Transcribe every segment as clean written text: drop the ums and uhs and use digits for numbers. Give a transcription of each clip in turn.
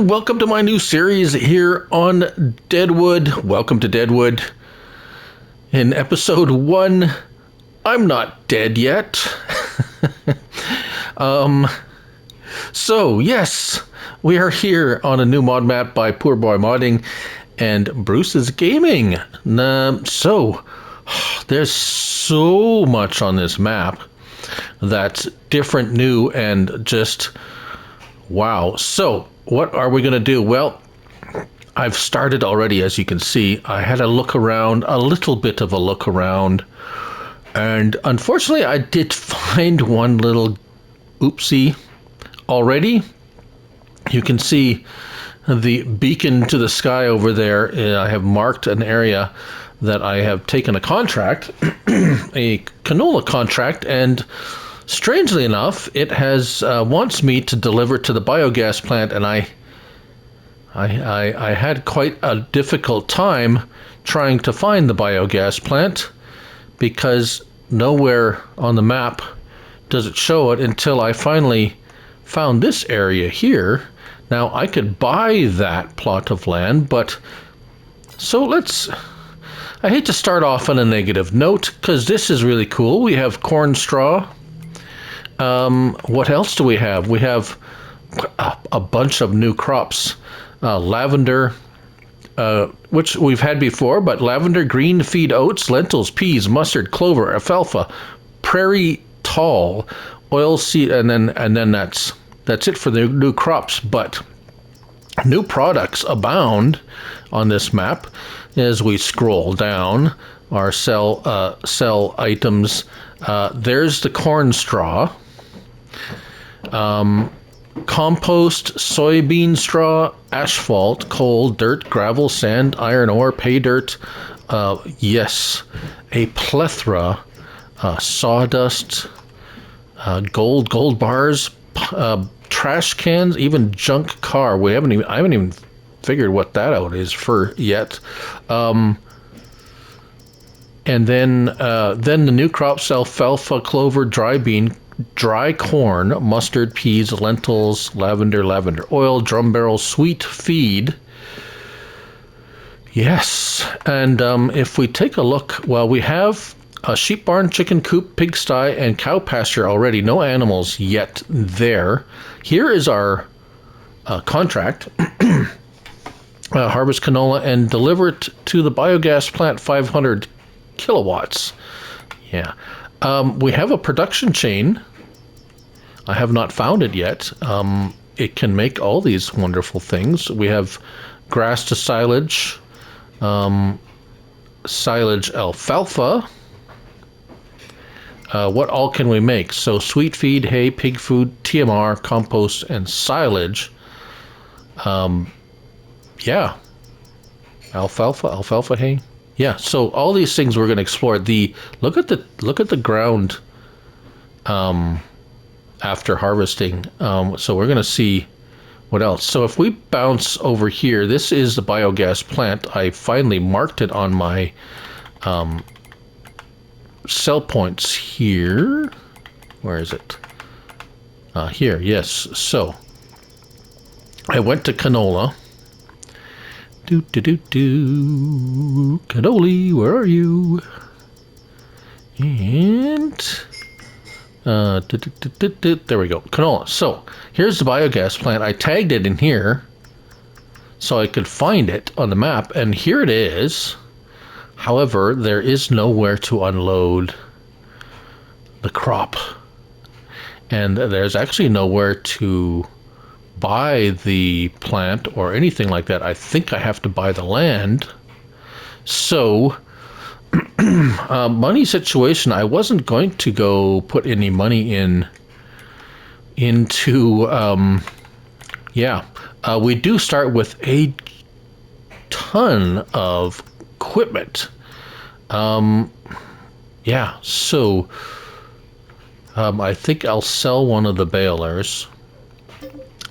everyone, welcome to my new series here on Deadwood. Welcome to Deadwood. In episode 1, I'm not dead yet. So yes, we are here on a new mod map by Poorboy Modding and Bruce's Gaming. So there's so much on this map that's different, new, and just wow. So what are we going to do? Well, I've started already, as you can see. I had a look around, a little bit of a look around, and unfortunately I did find one little oopsie already. You can see the beacon to the sky over there. I have marked an area that I have taken a contract, a canola contract, and strangely enough, it has wants me to deliver to the biogas plant, and I had quite a difficult time trying to find the biogas plant because nowhere on the map does it show it until I finally found this area here. Now I could buy that plot of land, but so I hate to start off on a negative note because this is really cool. We have corn straw. What else do we have? We have a bunch of new crops. Lavender, which we've had before, but lavender, green feed oats, lentils, peas, mustard, clover, alfalfa, prairie tall, oilseed, and then that's it for the new crops. But new products abound on this map as we scroll down our sell items. There's the corn straw. Compost, soybean straw, asphalt, coal, dirt, gravel, sand, iron ore, pay dirt. Yes, a plethora. Sawdust, gold bars, trash cans, even junk car. I haven't even figured what that out is for yet. And then the new crops: alfalfa, clover, dry bean, dry corn, mustard, peas, lentils, lavender oil, drum barrel, sweet feed. Yes, and if we take a look, well, we have a sheep barn, chicken coop, pigsty, and cow pasture already. No animals yet there. Here is our contract. Harvest canola and deliver it to the biogas plant, 500 kilowatts. Yeah. We have a production chain. I have not found it yet. It can make all these wonderful things. We have grass to silage, silage alfalfa. What all can we make? So sweet feed, hay, pig food, TMR, compost, and silage. Yeah. Alfalfa hay. Yeah, so all these things we're going to explore. Look at the ground after harvesting. So we're going to see what else. So if we bounce over here, this is the biogas plant. I finally marked it on my sell points here. Where is it? Here, yes. So I went to canola. Cannoli, where are you? And there we go, canola. So here's the biogas plant. I tagged it in here so I could find it on the map, and here it is. However, there is nowhere to unload the crop, and there's actually nowhere to buy the plant or anything like that. I think I have to buy the land. So money situation, I wasn't going to go put any money into we do start with a ton of equipment. So I think I'll sell one of the balers.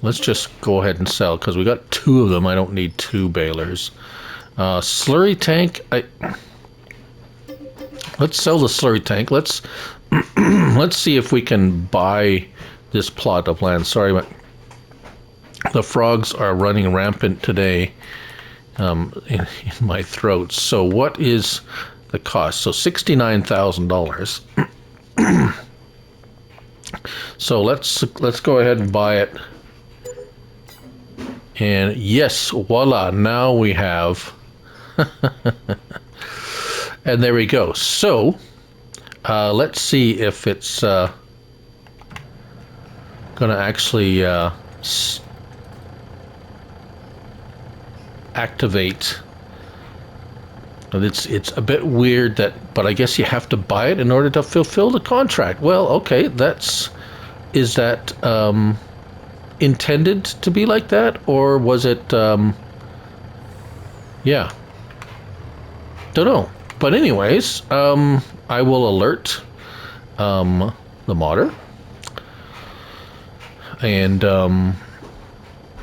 Let's just go ahead and sell, because we got 2 of them. I don't need 2 balers. Slurry tank. Let's sell the slurry tank. Let's let's see if we can buy this plot of land. Sorry, but The frogs are running rampant today in my throat. So what is the cost? So $69,000. So let's go ahead and buy it. And yes, voila, now we have. And there we go. So let's see if it's going to actually activate. It's a bit weird that, but I guess you have to buy it in order to fulfill the contract. Well, okay, is that intended to be like that, or was it? Yeah, don't know. But anyways, I will alert the modder, and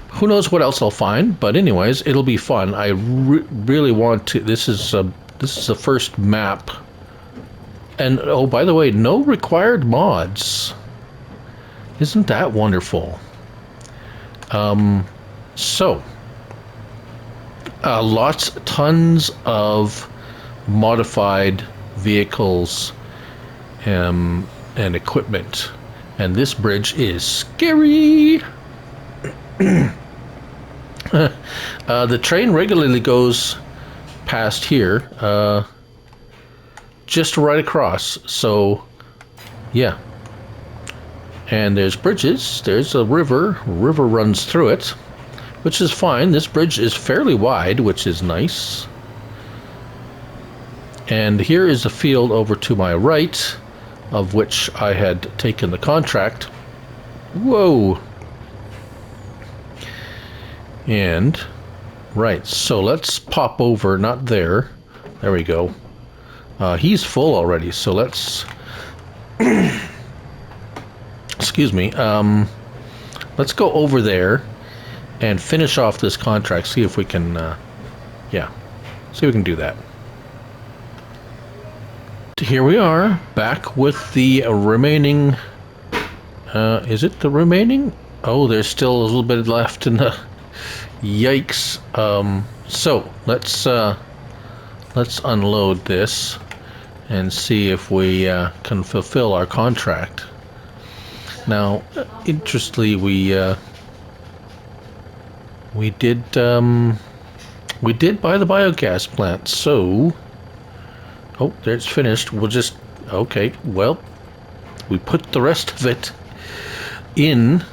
who knows what else I'll find. But anyways, it'll be fun. I really want to. This is the first map, and oh, by the way, no required mods. Isn't that wonderful? So tons of modified vehicles and equipment, and this bridge is scary. The train regularly goes past here, just right across. So yeah, and there's bridges. There's a river runs through it, which is fine. This bridge is fairly wide, which is nice. And here is a field over to my right, of which I had taken the contract. Whoa. And, right, so let's pop over, not there. There we go. He's full already, so let's... Excuse me. Let's go over there and finish off this contract, see if we can, yeah, see if we can do that. Here we are, back with the remaining, is it the remaining? Oh, there's still a little bit left in the, yikes. So, let's unload this and see if we can fulfill our contract. Now, interestingly, we did buy the biogas plant, so... Oh, there it's finished. We'll just... Okay, well, we put the rest of it in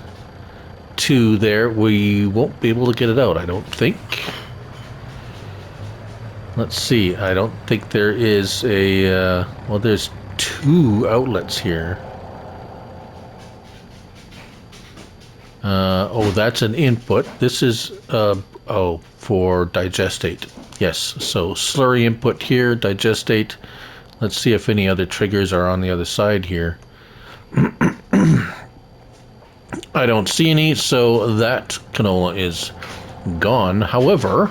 to there. We won't be able to get it out, I don't think. Let's see. I don't think there is a... well, there's 2 outlets here. Oh, that's an input. This is... oh, for digestate. Yes, so slurry input here, digestate. Let's see if any other triggers are on the other side here. I don't see any, so that canola is gone. However,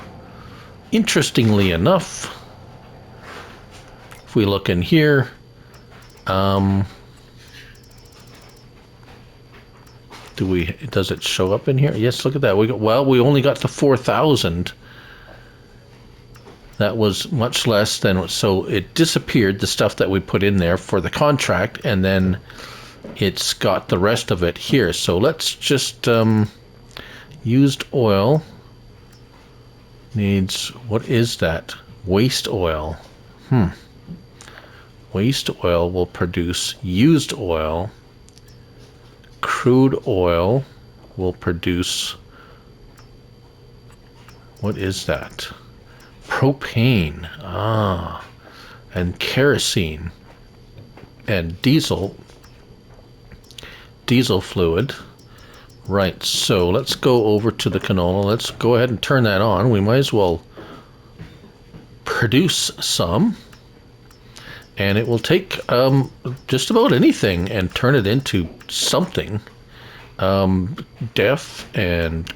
interestingly enough, if we look in here, does it show up in here? Yes, look at that. We only got to 4,000. That was much less than, so it disappeared, the stuff that we put in there for the contract, and then it's got the rest of it here. So let's just, used oil needs, what is that? Waste oil. Waste oil will produce used oil. Crude oil will produce, what is that? Propane, and kerosene, and diesel fluid. Right, so let's go over to the canola. Let's go ahead and turn that on. We might as well produce some, and it will take just about anything and turn it into something. DEF and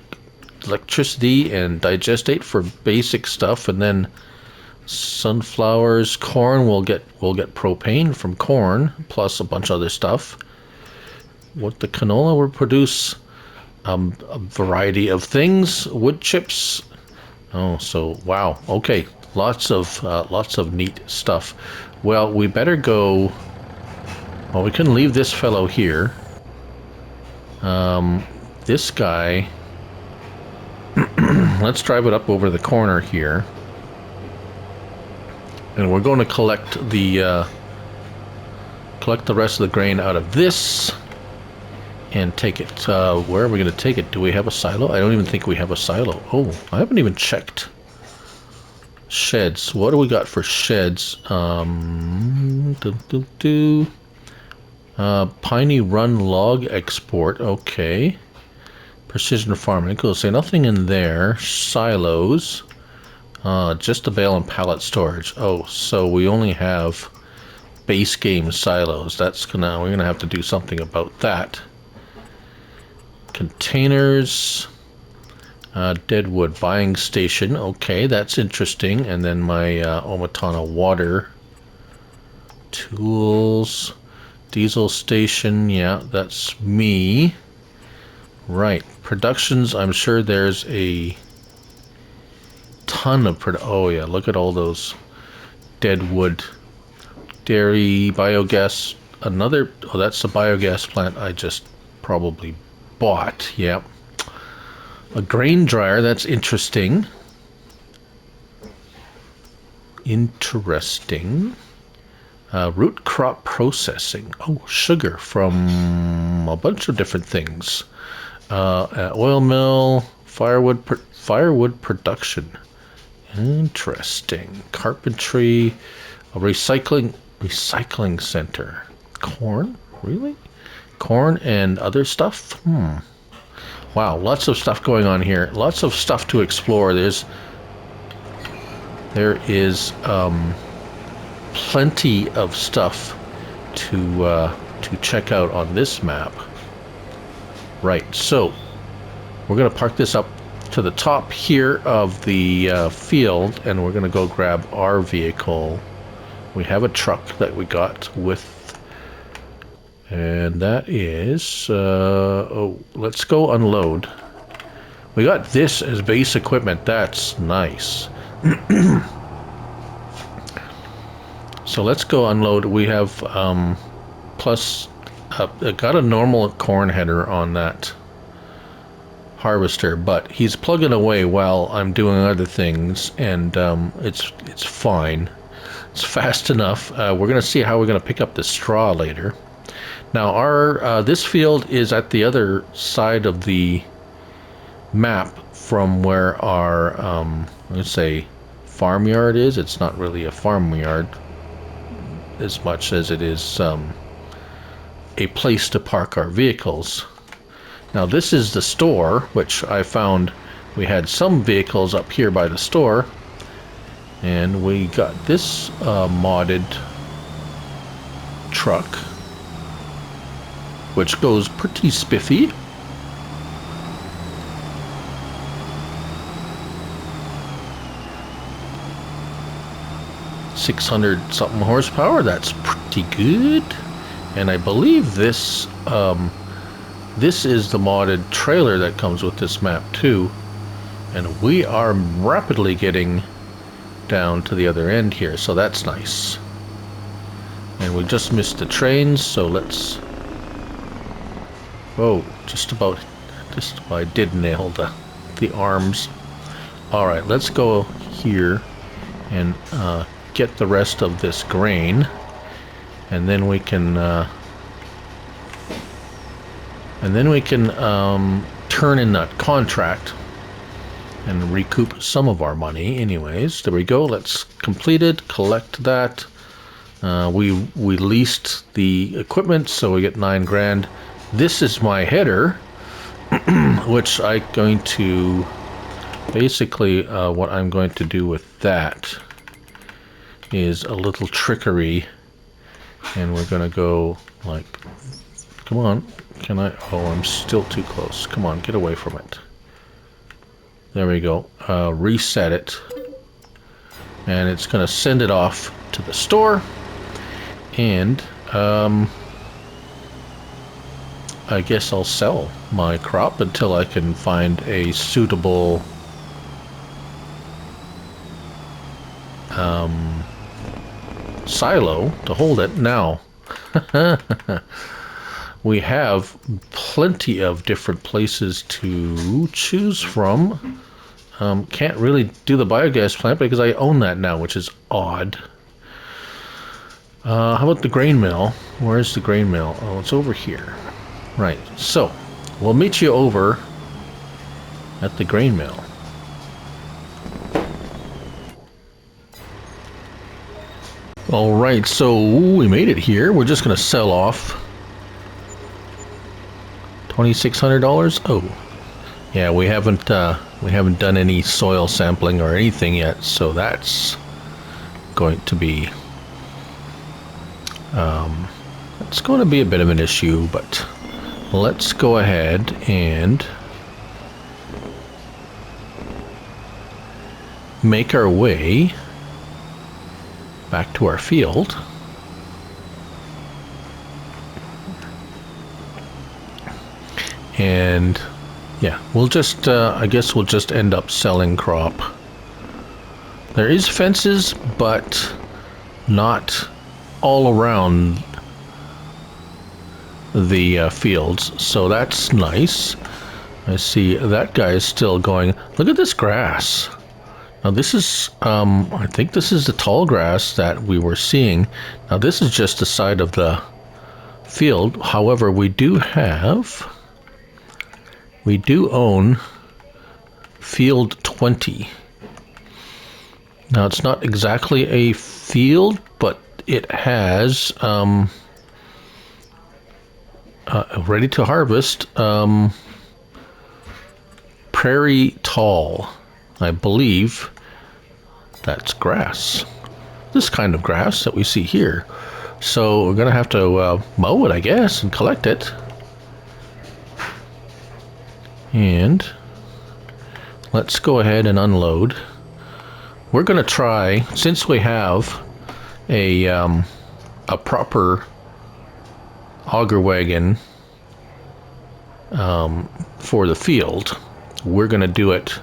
electricity and digestate for basic stuff, and then sunflowers, corn, we'll get propane from corn, plus a bunch of other stuff. What the canola will produce a variety of things, wood chips. Oh, so wow. Okay, lots of neat stuff. Well, we better go. Well, we can leave this fellow here. This guy. Let's drive it up over the corner here, and we're going to collect the rest of the grain out of this. And take it. Where are we going to take it? Do we have a silo? I don't even think we have a silo. Oh, I haven't even checked. Sheds. What do we got for sheds? Piney Run log export. Okay. Precision farming. Cool. So nothing in there. Silos. Just a bale and pallet storage. Oh, so we only have base game silos. We're gonna have to do something about that. Containers, Deadwood buying station. Okay, that's interesting. And then my Omatana water tools, diesel station. Yeah, that's me. Right, productions. I'm sure there's a ton of oh yeah, look at all those Deadwood dairy biogas. Another. Oh, that's the biogas plant I just probably bought. Yep. A grain dryer. That's interesting. Interesting. Root crop processing. Oh, sugar from a bunch of different things. Oil mill. Firewood production. Interesting. Carpentry. A recycling center. Corn. Really? Corn and other stuff? Wow, lots of stuff going on here. Lots of stuff to explore. There is plenty of stuff to check out on this map. Right, so we're going to park this up to the top here of the field, and we're going to go grab our vehicle. We have a truck that we got with. And that is, oh, let's go unload. We got this as base equipment. That's nice. So let's go unload. We have, plus, got a normal corn header on that harvester, but he's plugging away while I'm doing other things, and it's fine. It's fast enough. We're going to see how we're going to pick up the straw later. Now, our this field is at the other side of the map from where our, let's say, farmyard is. It's not really a farmyard as much as it is a place to park our vehicles. Now, this is the store, which I found we had some vehicles up here by the store. And we got this modded truck, which goes pretty spiffy. $600-something horsepower. That's pretty good. And I believe this this is the modded trailer that comes with this map too. And we are rapidly getting down to the other end here, so that's nice. And we just missed the trains, so let's. Oh, just about I did nail the arms. All right, let's go here and get the rest of this grain, and then we can turn in that contract and recoup some of our money. Anyways, there we go. Let's complete it. Collect that. We leased the equipment, so we get $9,000. This is my header, which I'm going to basically what I'm going to do with that is a little trickery, and we're going to go like, come on, can I? Oh, I'm still too close. Come on, get away from it. There we go. Reset it, and it's going to send it off to the store. And I guess I'll sell my crop until I can find a suitable silo to hold it. Now, we have plenty of different places to choose from. Can't really do the biogas plant because I own that now, which is odd. How about the grain mill? Where's the grain mill? Oh, it's over here. Right, so we'll meet you over at the grain mill. Alright, so we made it here. We're just gonna sell off $2,600. Oh, yeah, we haven't done any soil sampling or anything yet, so that's going to be it's going to be a bit of an issue, but let's go ahead and make our way back to our field. And yeah, we'll just I guess we'll just end up selling crop. There is fences, but not all around the fields, so that's nice. I see that guy is still going. Look at this grass. Now this is I think this is the tall grass that we were seeing. Now this is just the side of the field. However, we do own field 20. Now it's not exactly a field, but it has ready to harvest prairie tall. I believe that's grass. This kind of grass that we see here. So we're gonna have to mow it, I guess, and collect it. And let's go ahead and unload. We're gonna try, since we have a proper auger wagon for the field, we're gonna do it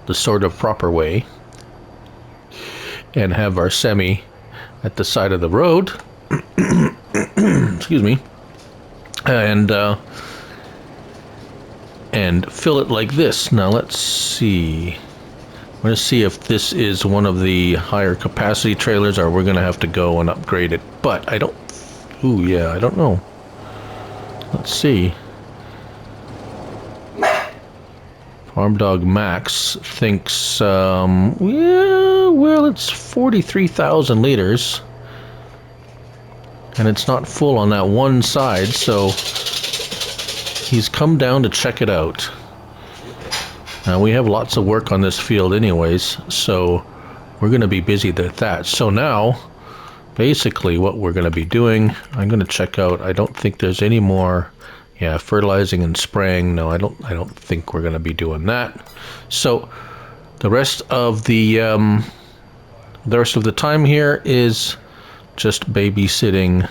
the sort of proper way and have our semi at the side of the road. Excuse me. And fill it like this. Now let's see. I'm going to see if this is one of the higher capacity trailers, or we're going to have to go and upgrade it. But I don't... Ooh, yeah, I don't know. Let's see. Farm Dog Max thinks, yeah, well, it's 43,000 liters. And it's not full on that one side, so he's come down to check it out. Now, we have lots of work on this field anyways, so we're going to be busy with that. So now, basically what we're going to be doing, I'm going to check out, I don't think there's any more, yeah, fertilizing and spraying. No, I don't think we're going to be doing that. So the rest of the time here is just babysitting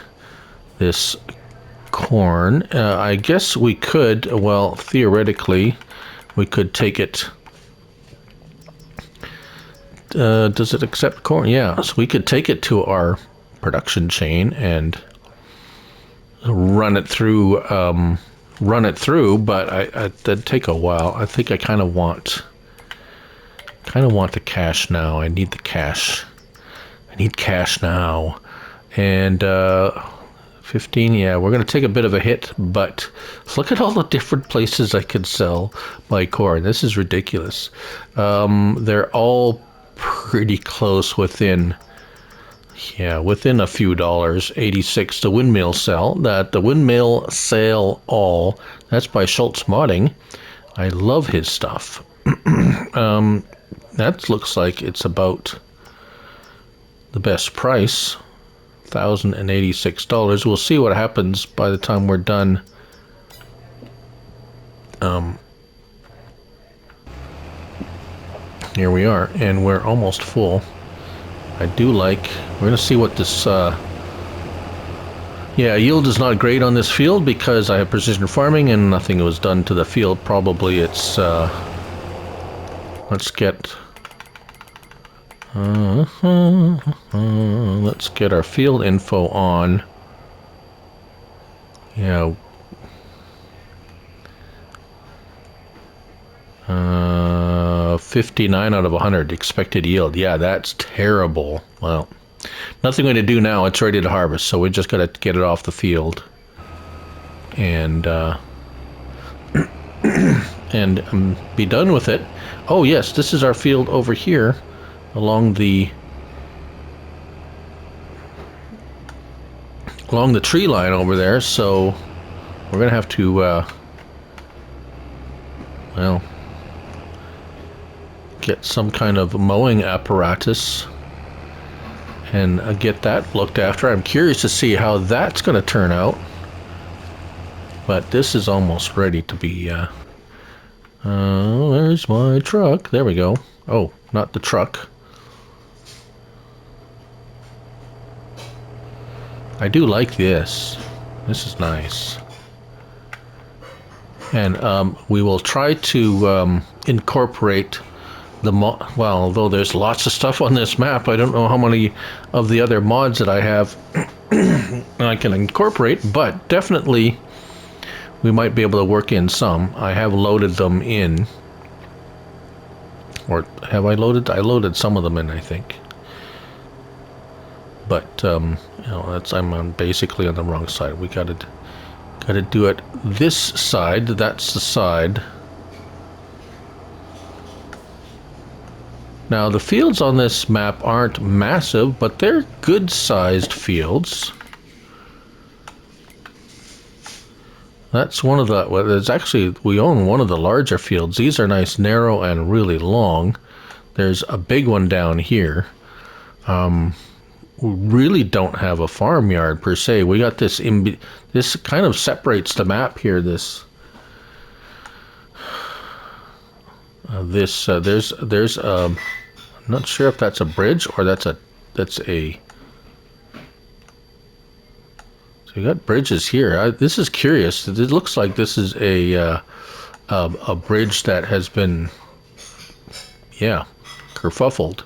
this corn. I guess we could, well, theoretically, we could take it. Does it accept corn? Yeah, so we could take it to our production chain and run it through. But that'd take a while. I think I kind of want the cash now. I need the cash. I need cash now. And 15, yeah, we're going to take a bit of a hit, but look at all the different places I could sell my corn. This is ridiculous. They're all pretty close within a few dollars. 86, the windmill sale, all, that's by Schultz Modding. I love his stuff. That looks like it's about the best price. $1,086. We'll see what happens by the time we're done. Here we are, and we're almost full. We're gonna see what this Yeah, yield is not great on this field because I have precision farming and nothing was done to the field. Probably it's, let's get our field info on. Yeah. 59 out of 100 expected yield. Yeah, that's terrible. Well, nothing going to do now. It's ready to harvest, so we just got to get it off the field and be done with it. Oh yes, this is our field over here along the tree line over there. So we're gonna have to well, get some kind of mowing apparatus and get that looked after. I'm curious to see how that's going to turn out. But this is almost ready to be... where's my truck? There we go. Oh, not the truck. I do like this. This is nice. And we will try to incorporate the well, although there's lots of stuff on this map, I don't know how many of the other mods that I have I can incorporate, but definitely we might be able to work in some. I have loaded them in. Or have I loaded? I loaded some of them in, I think. But you know, I'm basically on the wrong side. We gotta do it this side. That's the side. Now the fields on this map aren't massive, but they're good-sized fields. That's one of the, well, there's actually, we own one of the larger fields. These are nice, narrow, and really long. There's a big one down here. We really don't have a farmyard per se. We got this, this kind of separates the map here, this. There's I'm not sure if that's a bridge or that's a so you got bridges here. This is curious. It looks like this is a bridge that has been, yeah, kerfuffled.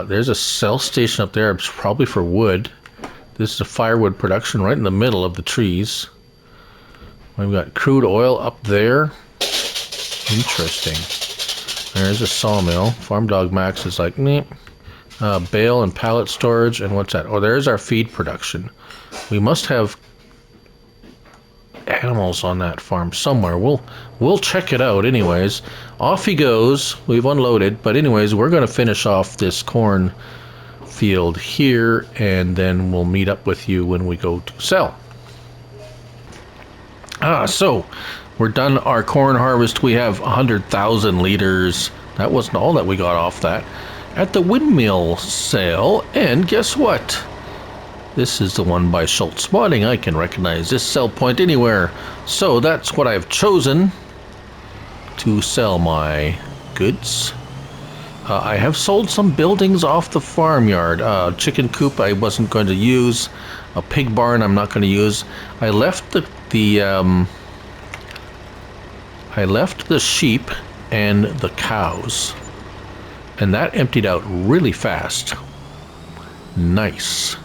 There's a cell station up there. It's probably for wood. This is a firewood production right in the middle of the trees. We've got crude oil up there. Interesting. There's a sawmill. Farm Dog Max is like, meh. Bale and pallet storage, and what's that? Oh, there's our feed production. We must have animals on that farm somewhere. We'll check it out anyways. Off he goes. We've unloaded, but anyways, we're going to finish off this corn field here, and then we'll meet up with you when we go to sell. So we're done our corn harvest. We have 100,000 liters. That wasn't all that we got off that at the windmill sale. And guess what? This is the one by Schultz Spotting. I can recognize this sell point anywhere. So that's what I've chosen to sell my goods. I have sold some buildings off the farmyard. Chicken coop I wasn't going to use. A pig barn I'm not going to use. I left the sheep and the cows, and that emptied out really fast. Nice.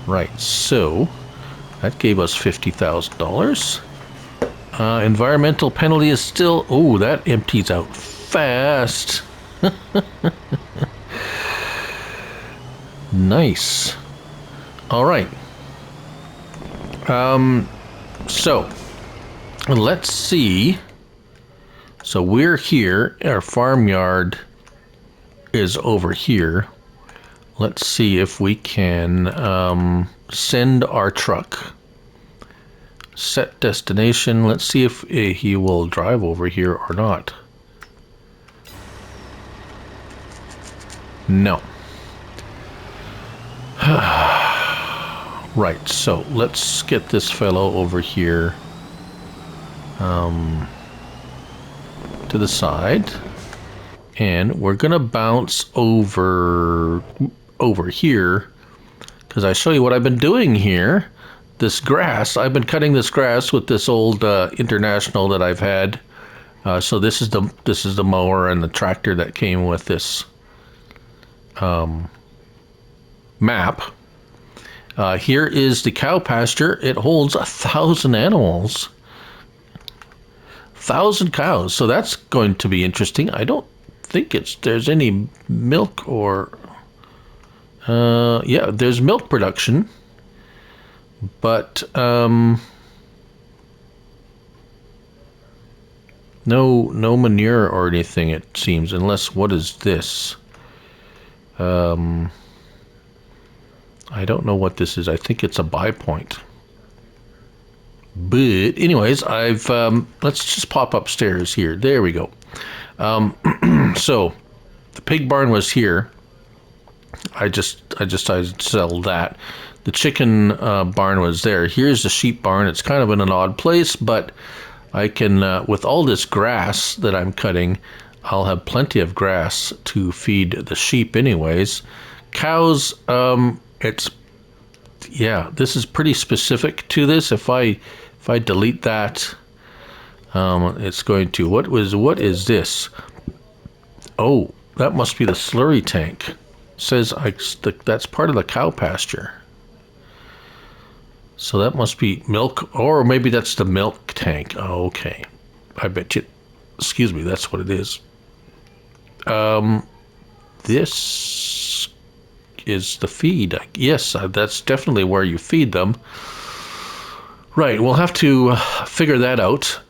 Right, so that gave us $50,000. Environmental penalty is still, oh, that empties out fast. Nice. All right. So let's see. So we're here. Our farmyard is over here. Let's see if we can send our truck. Set destination. Let's see if he will drive over here or not. No. Right, so let's get this fellow over here to the side, and we're gonna bounce over here because I show you what I've been doing here. this grass. I've been cutting this grass with this old International that I've had. So this is the mower and the tractor that came with this map. Here is the cow pasture. It holds 1,000 animals, 1,000 cows. So that's going to be interesting. I don't think there's any milk or yeah, there's milk production, but no manure or anything, it seems, unless, what is this? I don't know what this is. I think it's a buy point. But anyways, I've let's just pop upstairs here. There we go. So the pig barn was here. I sell that. The chicken barn was there. Here's the sheep barn. It's kind of in an odd place, but I can, with all this grass that I'm cutting, I'll have plenty of grass to feed the sheep anyways. Cows, this is pretty specific to this. If I delete that, it's going to, what is this? Oh, that must be the slurry tank. It says that's part of the cow pasture. So that must be milk, or maybe that's the milk tank. Oh, okay. I bet you, excuse me, that's what it is. This is the feed. Yes, that's definitely where you feed them. Right, we'll have to figure that out.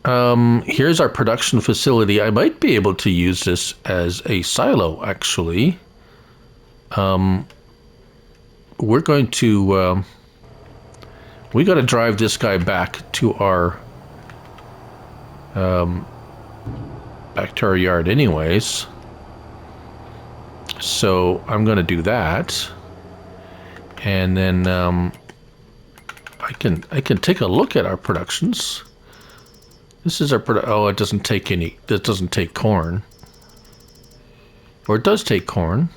Here's our production facility. I might be able to use this as a silo, actually. We're going to... we got to drive this guy back to our yard anyways. So I'm going to do that, and then I can take a look at our productions. This is our oh, it doesn't take any. That doesn't take corn, or it does take corn.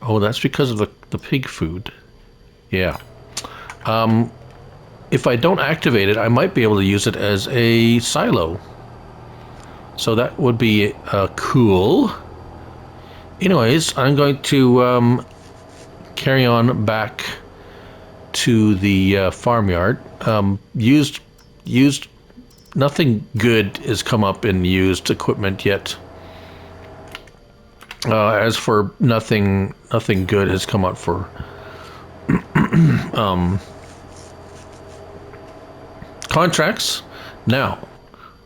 Oh, that's because of the pig food. Yeah. If I don't activate it, I might be able to use it as a silo. So that would be cool. Anyways, I'm going to carry on back to the farmyard. Used, nothing good has come up in used equipment yet. As for nothing good has come up for contracts. Now,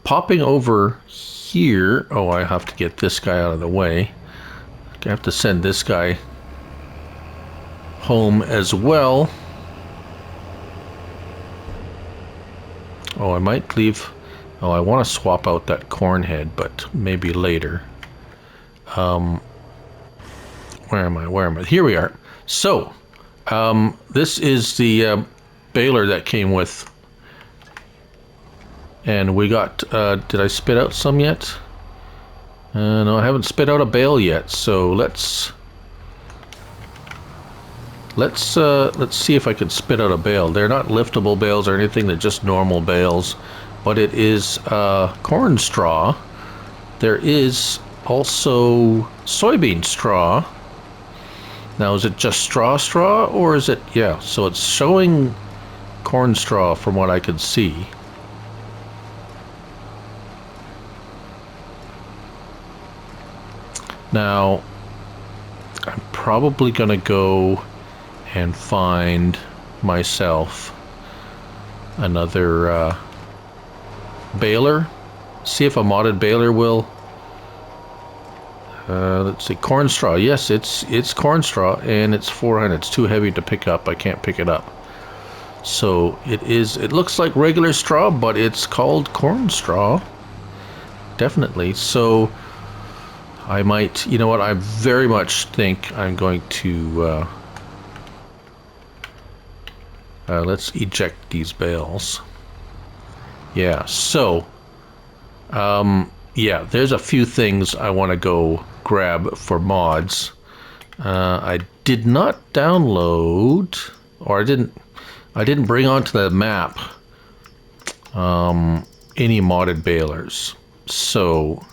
popping over here. Oh, I have to get this guy out of the way. I have to send this guy home as well. Oh, I might leave. Oh, I want to swap out that corn head, but maybe later. Where am I? Here we are. So, this is the baler that came with. And we got, did I spit out some yet? No, I haven't spit out a bale yet, so let's see if I can spit out a bale. They're not liftable bales or anything, they're just normal bales. But it is corn straw. There is also soybean straw. Now, is it just straw, or is it, yeah, so it's showing corn straw from what I can see. Now, I'm probably gonna go and find myself another baler. See if a modded baler will. Let's see, corn straw. Yes, it's corn straw, and it's 400. It's too heavy to pick up. I can't pick it up. So it is. It looks like regular straw, but it's called corn straw. Definitely. So I might, you know what, I very much think I'm going to, let's eject these bales. Yeah, so, yeah, there's a few things I want to go grab for mods. I did not download, or I didn't bring onto the map any modded balers. So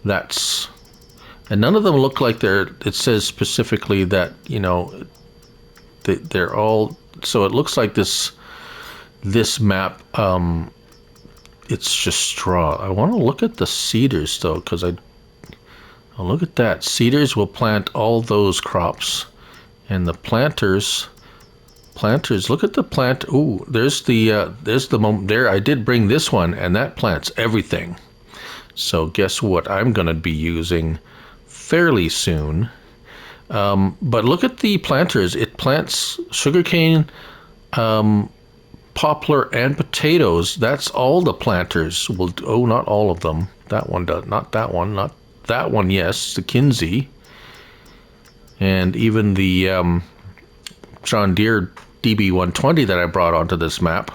that's, and none of them look like it says specifically that, you know, they're all, so it looks like this map, it's just straw. I want to look at the cedars though, because I'll look at that. Cedars will plant all those crops, and the planters, look at the plant. Ooh, there's the moment there. I did bring this one, and that plants everything. So guess what I'm going to be using fairly soon. But look at the planters. It plants sugarcane, poplar, and potatoes. That's all the planters will do. Oh, not all of them. That one does. Not that one. Not that one. Yes, the Kinsey. And even the John Deere DB120 that I brought onto this map.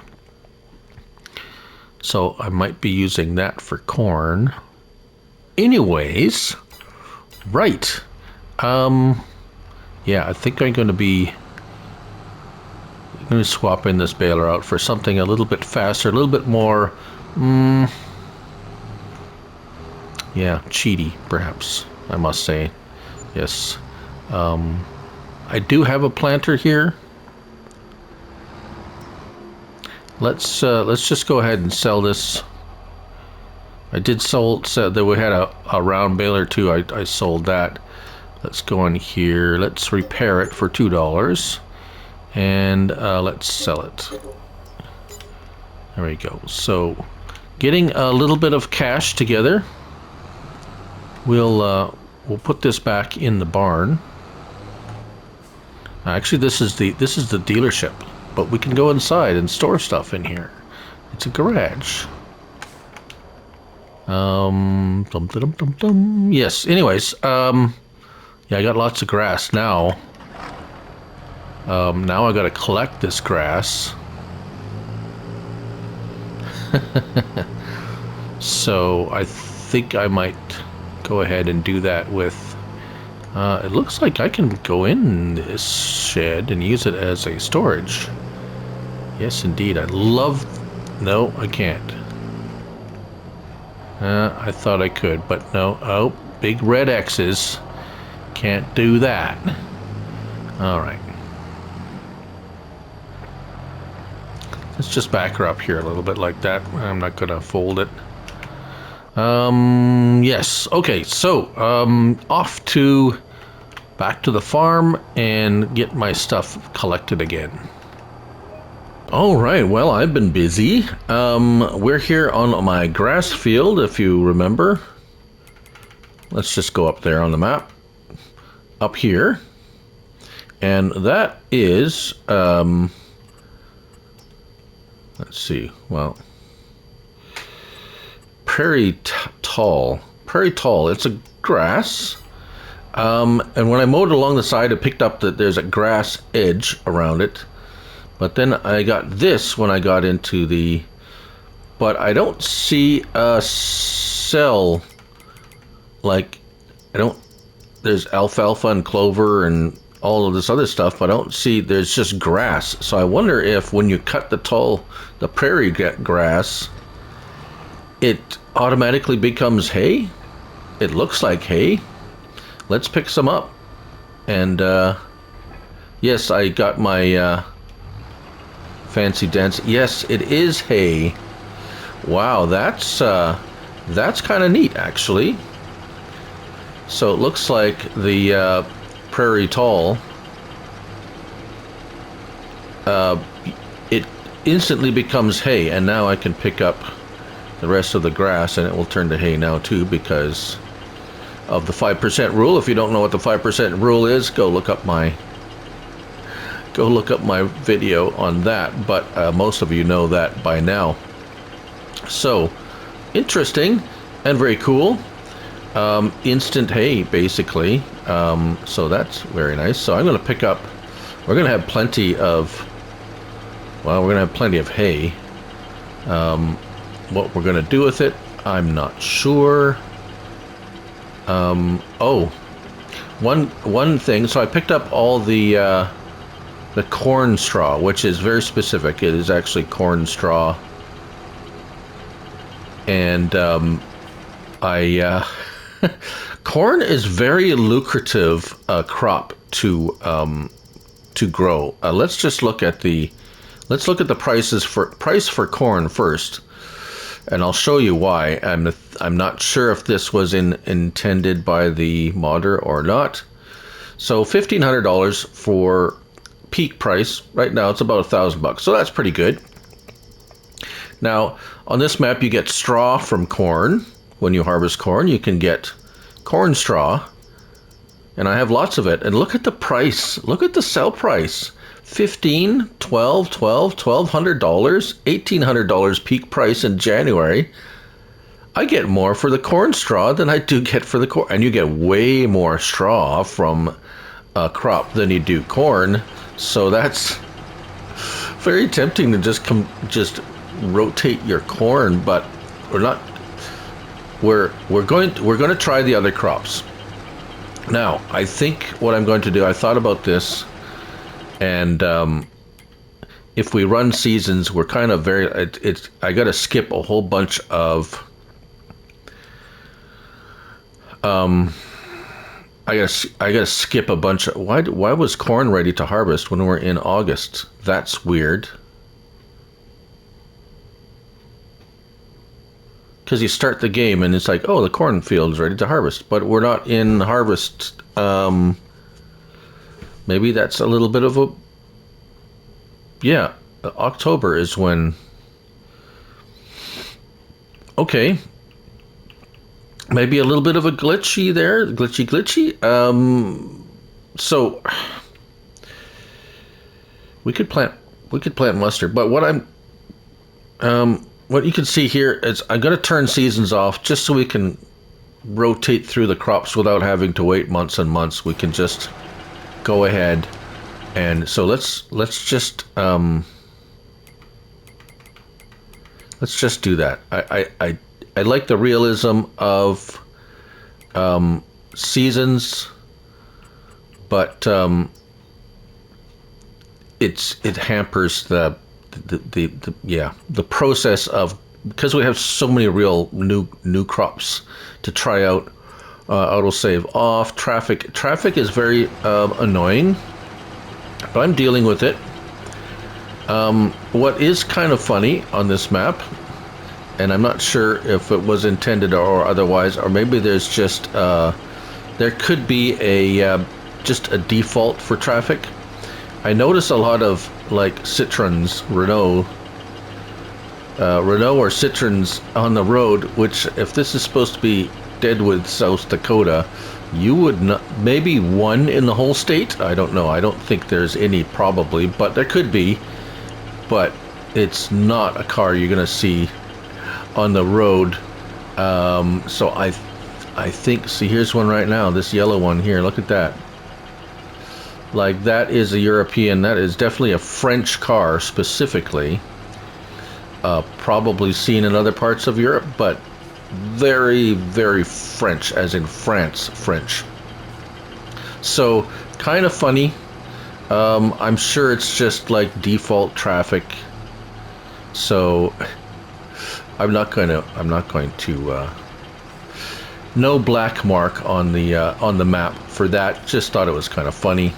So I might be using that for corn. Anyways, right. Yeah, I think I'm going to be swapping this baler out for something a little bit faster, a little bit more, yeah, cheaty, perhaps, I must say. Yes. I do have a planter here. Let's just go ahead and sell this. I did sell that we had a round baler too. I sold that. Let's go in here. Let's repair it for $2, and let's sell it. There we go. So, getting a little bit of cash together. We'll put this back in the barn. Actually, this is the dealership, but we can go inside and store stuff in here. It's a garage. Yes. Anyways, yeah, I got lots of grass now. Now I got to collect this grass. So I think I might go ahead and do that with. It looks like I can go in this shed and use it as a storage. Yes, indeed. No, I can't. I thought I could, but no. Oh, big red X's. Can't do that. All right. Let's just back her up here a little bit like that. I'm not going to fold it. Yes. Okay, so off to back to the farm and get my stuff collected again. All right, well, I've been busy. We're here on my grass field, if you remember. Let's just go up there on the map. Up here. And that is, let's see, well, Prairie Tall. Prairie Tall, it's a grass. And when I mowed along the side, I picked up that there's a grass edge around it. But then I got this when I got into the, but I don't see a cell, like, there's alfalfa and clover and all of this other stuff, but I don't see, there's just grass. So I wonder if when you cut the prairie grass, it automatically becomes hay. It looks like hay. Let's pick some up. And yes, I got my fancy dance. Yes, it is hay. Wow, that's kind of neat, actually. So it looks like the Prairie Tall, it instantly becomes hay, and now I can pick up the rest of the grass and it will turn to hay now too, because of the 5% rule. If you don't know what the 5% rule is, go look up my video on that, but most of you know that by now. So interesting and very cool. Instant hay, basically. So that's very nice. So I'm going to pick up, we're going to have plenty of hay. What we're going to do with it, I'm not sure. Oh, one thing. So I picked up all the the corn straw, which is very specific. It is actually corn straw. And corn is very lucrative crop to grow. Let's just look at the price for corn first, and I'll show you why. I'm not sure if this was intended by the modder or not. So $1,500 for peak price. Right now it's about $1,000, so that's pretty good. Now on this map you get straw from corn. When you harvest corn, you can get corn straw, and I have lots of it. And look at the price. Look at the sell price. $1,500, $1,200, $1,200, $1,800 peak price in January. I get more for the corn straw than I do get for the corn, and you get way more straw from a crop than you do corn. So that's very tempting to just rotate your corn, but we're not. We're going to try the other crops. Now, I think what I'm going to do, I thought about this, and if we run seasons, we're kind of I got to skip a whole bunch of I gotta skip a bunch of why was corn ready to harvest when we're in August? That's weird. Because you start the game and it's like, oh, the cornfield's ready to harvest, but we're not in harvest. Maybe that's a little bit of a... Yeah, October is when... Okay. Maybe a little bit of a glitchy there. Glitchy. So... We could plant mustard, but what you can see here is I'm going to turn seasons off just so we can rotate through the crops without having to wait months and months. We can just go ahead, and so let's just do that. I like the realism of seasons, but it hampers the process of, because we have so many real new crops to try out. Autosave off. Traffic is very annoying, but I'm dealing with it. What is kind of funny on this map, and I'm not sure if it was intended or otherwise, or maybe there's just there could be just a default for traffic. I notice a lot of like Citroens, Renault or Citroens on the road, which if this is supposed to be Deadwood, South Dakota, you would not, maybe one in the whole state. I don't know. I don't think there's any, probably, but there could be. But it's not a car you're going to see on the road. So I think, see, here's one right now, this yellow one here. Look at that. Like, that is a European, that is definitely a French car specifically. Probably seen in other parts of Europe, but very, very French, as in France, French. So, kind of funny. I'm sure it's just like default traffic. So, I'm not going to, no black mark on the map for that. Just thought it was kind of funny.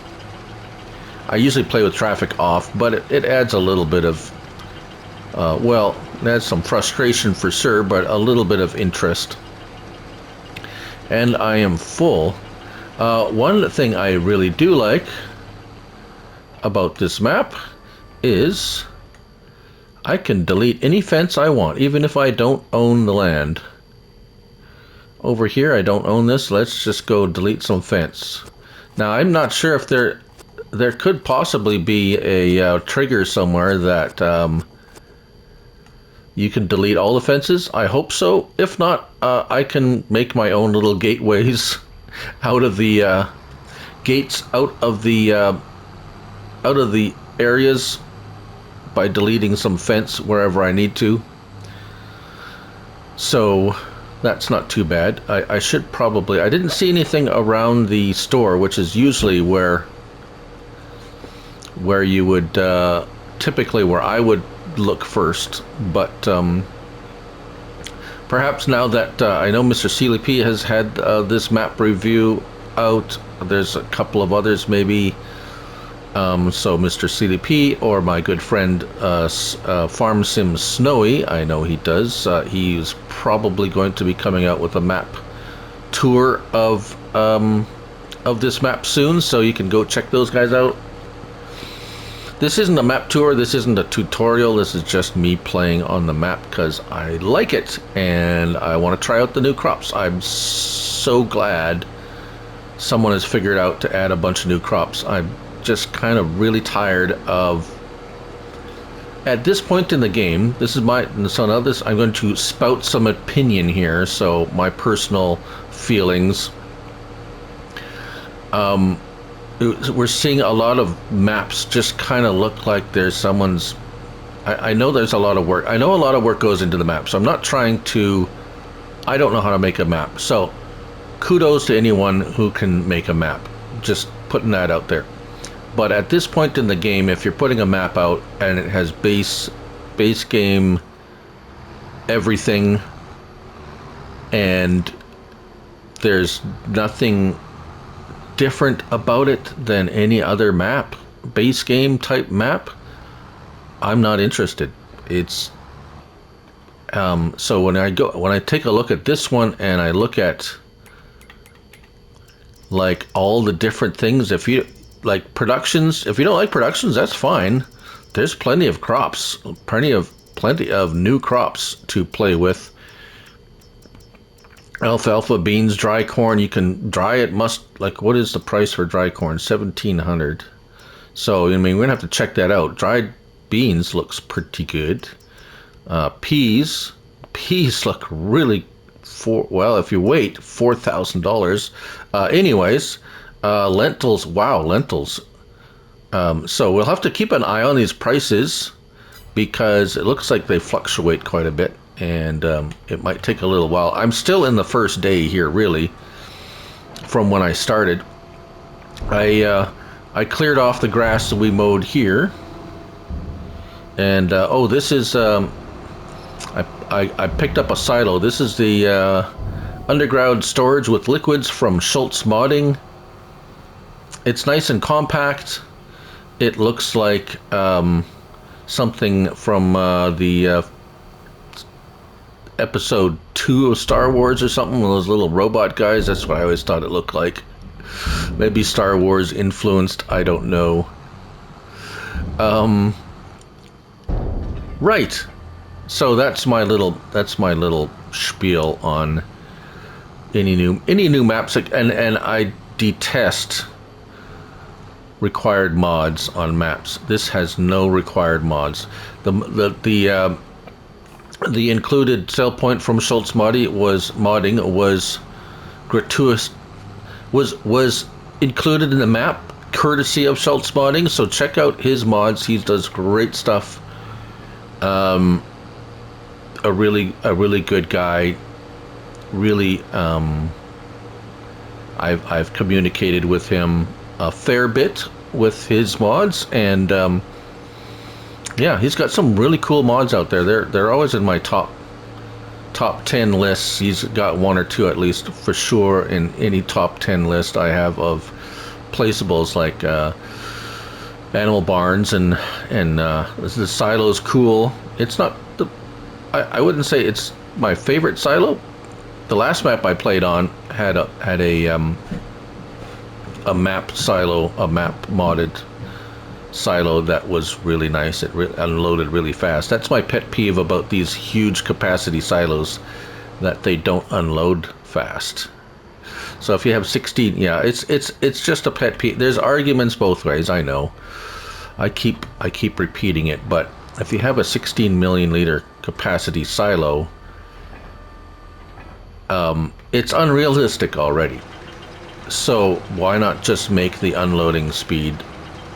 I usually play with traffic off, but it adds a little bit of, well, it adds some frustration for sure, but a little bit of interest. And I am full. One thing I really do like about this map is I can delete any fence I want, even if I don't own the land. Over here, I don't own this. Let's just go delete some fence. Now, I'm not sure if there could possibly be a trigger somewhere that you can delete all the fences. I hope so. If not, I can make my own little gateways out of the gates out of the areas by deleting some fence wherever I need to. So that's not too bad. I should probably... I didn't see anything around the store, which is usually where where you would typically where I would look first, but perhaps now that I know Mr. CLP has had this map review out, there's a couple of others maybe. So Mr. CLP or my good friend Farm Sim Snowy, I know he does. He's probably going to be coming out with a map tour of this map soon, so you can go check those guys out. This isn't a map tour, this isn't a tutorial, this is just me playing on the map because I like it and I want to try out the new crops. I'm so glad someone has figured out to add a bunch of new crops. I'm just kind of really tired of, at this point in the game, this is my, so now this, I'm going to spout some opinion here, so my personal feelings. We're seeing a lot of maps just kind of look like there's someone's, I know there's a lot of work. I know a lot of work goes into the map, so I'm not trying to, I don't know how to make a map. So kudos to anyone who can make a map. Just putting that out there. But at this point in the game, if you're putting a map out and it has base game, everything, and there's nothing different about it than any other map, base game type map, I'm not interested. It's so when I take a look at this one and I look at like all the different things, if you like productions, if you don't like productions, that's fine. There's plenty of crops, plenty of new crops to play with. Alfalfa, beans, dry corn. You can dry it. Like, what is the price for dry corn? 1,700. So I mean, we're gonna have to check that out. Dried beans looks pretty good. Peas look really, well, if you wait, $4,000. Anyways, lentils. Wow, lentils. So we'll have to keep an eye on these prices because it looks like they fluctuate quite a bit. And it might take a little while. I'm still in the first day here, really, from when I started. I cleared off the grass that we mowed here, and oh, this is I picked up a silo. This is the underground storage with liquids from Schultz Modding. It's nice and compact. It looks like something from the episode 2 of Star Wars or something, one of those little robot guys. That's what I always thought it looked like. Maybe Star Wars influenced, I don't know. Right. So that's my little spiel on any new maps, and I detest required mods on maps. This has no required mods. The included sell point from Schultz Modding was gratuitous, was included in the map, courtesy of Schultz Modding. So check out his mods. He does great stuff. A really good guy. Really, I've communicated with him a fair bit with his mods, and yeah, he's got some really cool mods out there. They're always in my top 10 lists. He's got one or two at least for sure in any top 10 list I have of placeables, like animal barns and the silo's cool. It's not I wouldn't say it's my favorite silo. The last map I played on had a map silo, a map modded silo that was really nice. It unloaded really fast. That's my pet peeve about these huge capacity silos, that they don't unload fast. So if you have 16, yeah, it's just a pet peeve. There's arguments both ways, I know. I keep repeating it, but if you have a 16 million liter capacity silo, it's unrealistic already. So why not just make the unloading speed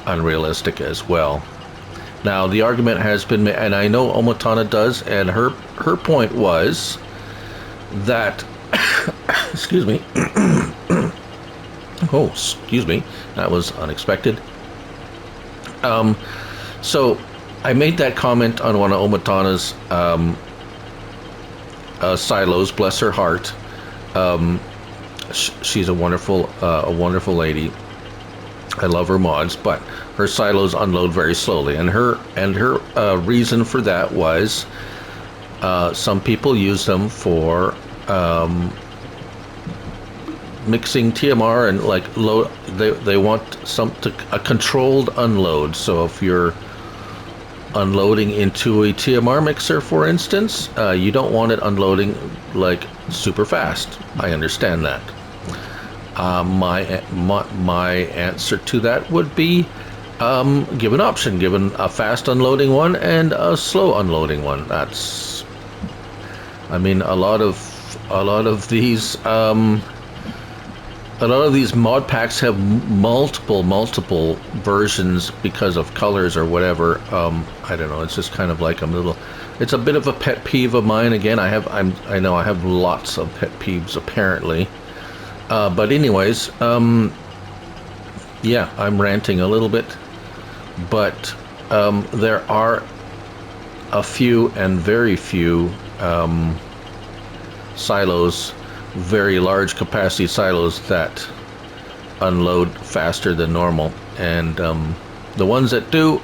unrealistic as well? Now the argument has been made, and I know Omatana does, and her point was that excuse me oh, excuse me, that was unexpected. So I made that comment on one of Omatana's silos. Bless her heart. She's a wonderful lady. I love her mods, but her silos unload very slowly, and her reason for that was some people use them for mixing TMR and like load. They want a controlled unload. So if you're unloading into a TMR mixer, for instance, you don't want it unloading like super fast. I understand that. My answer to that would be give an option, given a fast unloading one and a slow unloading one. That's, I mean, a lot of these mod packs have multiple versions because of colors or whatever. I don't know. It's just kind of like it's a bit of a pet peeve of mine. Again, I know I have lots of pet peeves apparently. But anyways, yeah, I'm ranting a little bit, but there are a few and very few silos, very large capacity silos that unload faster than normal, and the ones that do,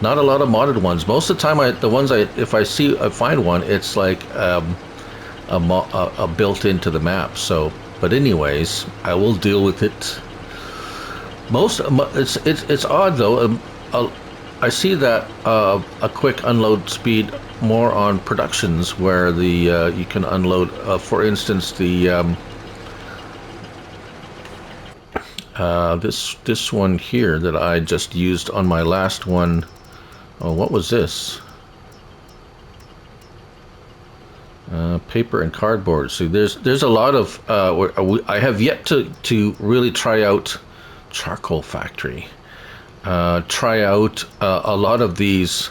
not a lot of modded ones. Most of the time, if I find one, it's like a built into the map. So, but anyways, I will deal with it. It's odd though. I see that a quick unload speed more on productions where you can unload. For instance, this one here that I just used on my last one. Oh, what was this? Paper and cardboard. So there's a lot of I have yet to really try out charcoal factory. Try out a lot of these.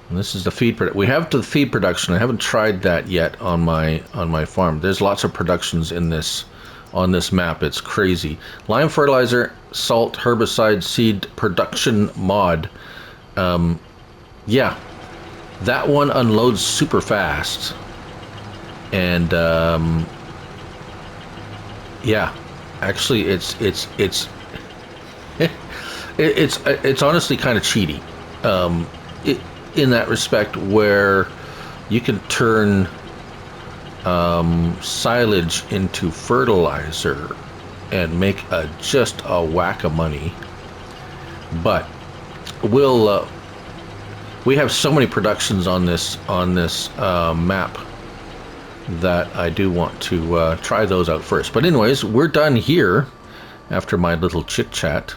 And this is the feed production. We have the feed production. I haven't tried that yet on my farm. There's lots of productions in this on this map. It's crazy. Lime fertilizer, salt, herbicide, seed production mod. Yeah, that one unloads super fast. And yeah, actually, it's honestly kind of cheaty, in that respect, where you can turn silage into fertilizer and make just a whack of money. But we have so many productions on this map that I do want to try those out first. But anyways, we're done here after my little chit chat,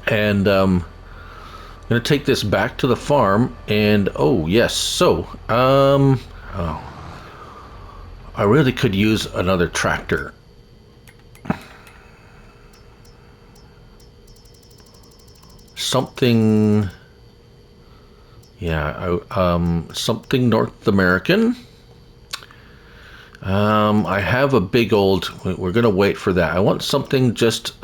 and I'm gonna take this back to the farm. And oh yes, so I really could use another tractor. Something, yeah, something North American. I have a big old. We're gonna wait for that. I want something just.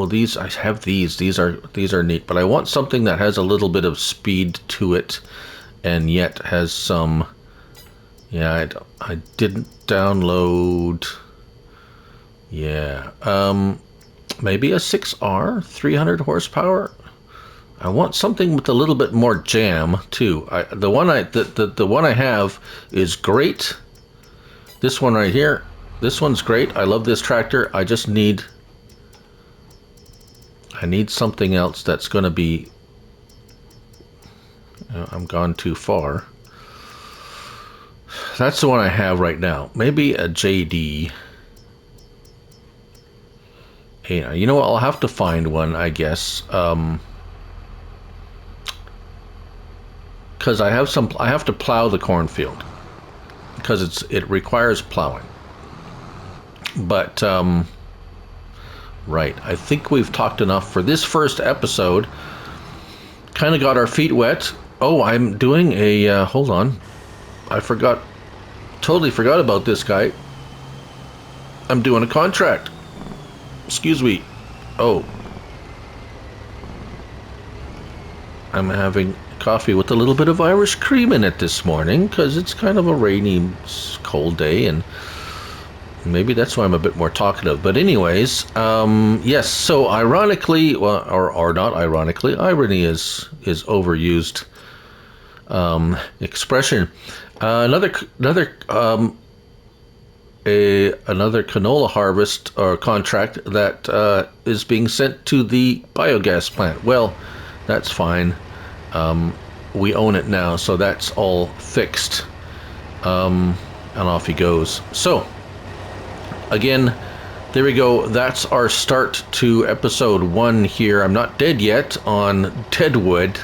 These I have these. These are neat. But I want something that has a little bit of speed to it, and yet has some. Yeah, I didn't download. Yeah. Maybe a 6R, 300 horsepower. I want something with a little bit more jam too. The one I have is great. This one right here, this one's great. I love this tractor. I just need something else that's going to be. I'm gone too far. That's the one I have right now. Maybe a JD. Hey, you know what? I'll have to find one, I guess. Because I have to plow the cornfield. Because it requires plowing. But right, I think we've talked enough for this first episode. Kind of got our feet wet. Oh, I'm doing a hold on. Totally forgot about this guy. I'm doing a contract. Excuse me. Oh. I'm having coffee with a little bit of Irish cream in it this morning because it's kind of a rainy, cold day, and maybe that's why I'm a bit more talkative. But anyways, yes. So ironically, well, or not ironically, irony is overused expression. Another canola harvest or contract that is being sent to the biogas plant. Well, that's fine. We own it now, so that's all fixed. And off he goes. So, again, there we go. That's our start to episode 1 here. I'm Not Dead Yet on Deadwood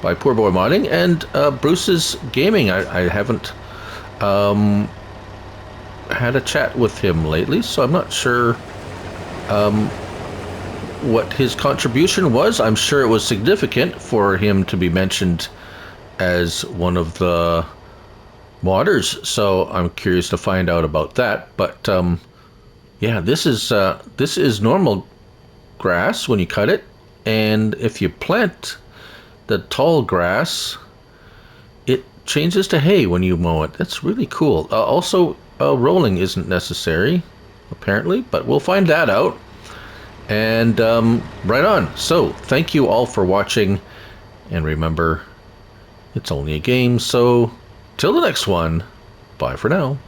by Poorboy Modding and Bruce's Gaming. I haven't had a chat with him lately, so I'm not sure what his contribution was. I'm sure it was significant for him to be mentioned as one of the modders, so I'm curious to find out about that. But yeah, this is normal grass when you cut it, and if you plant the tall grass, it changes to hay when you mow it. That's really cool. Also, rolling isn't necessary, apparently, but we'll find that out. And right on. So, thank you all for watching, and remember, it's only a game, so till the next one, bye for now.